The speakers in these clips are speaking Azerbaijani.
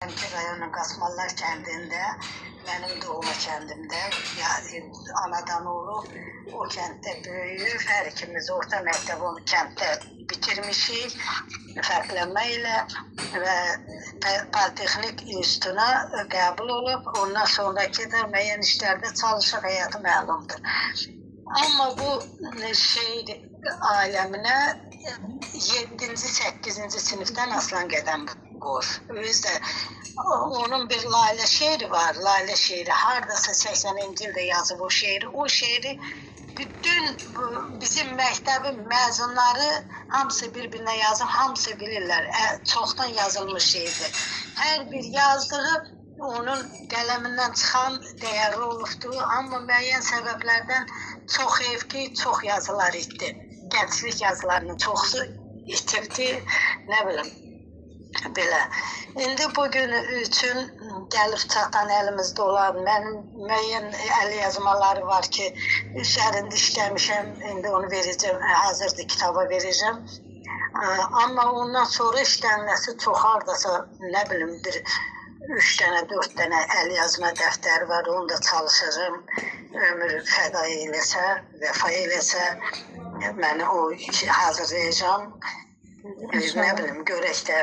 Gəncə rayonu Qasmallar kəndində, mənim doğma kəndimdə, yəni anadan olub, o kənddə böyüyüb, hər ikimiz orta məktəbi onu kənddə bitirmişik, fərqlənmə ilə və Politexnik İnstitutuna qəbul olub, ondan sonraki də müəyyən işlərdə çalışıb, həyatı məlumdur. Amma bu aləminə 7-ci, 8-ci sinifdən aslan qədəm qoyur. Özdə onun bir Layla şeiri var, Layla şeiri. Hardasa 80-ci ildə yazıb o şeiri. O şeiri bütün bizim məktəbin məzunları hamısı bir-birinə yazıb, hamısı bilirlər. Çoxdan yazılmış şeydir. Hər bir yazdığı onun qələmindən çıxan dəyərli olubdur. Amma müəyyən səbəblərdən çox heyf ki, çox yazılar itdi. Gənclik yazılarının çoxsu itirdi, nə bilim, belə. İndi bugün üçün gəlib çatan əlimizdə olan, mənim müəyyən əl yazmaları var ki, üzərində işləmişəm, indi onu verəcəm, hazırdır, kitaba verəcəm. Amma ondan sonra işlənməsi çox hardasa, nə bilim, 3 dənə, 4 dənə əl yazma dəftəri var, onu da çalışacağım. Ömür fəda eləsə, vəfa eləsə, məni o hazırlayacağım. Nə bilim, görək də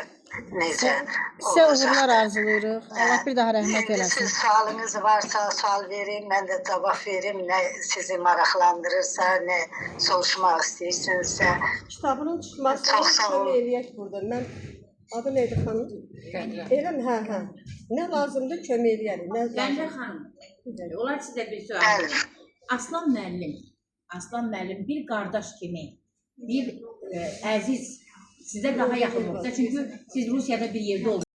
necə olacaq. Sizə uğurlar arzulayırıq. Allah bir daha rəhmət eləsin. Siz sualınız varsa, sual verin, mən də cavab verim. Nə sizi maraqlandırırsa, nə soruşmaq istəyirsinizsə. Kitabının çıxmasına kömək eləyək burada. Mən adı neydi xanım? Elə mi? Hə. Nə lazımdır kömək eləyərik. Gəncə xanım, olar sizə bir sual. Aslan müəllim bir qardaş kimi, bir əziz, sizə daha yaxın olsa, çünki siz Rusiyada bir yerdə olursunuz.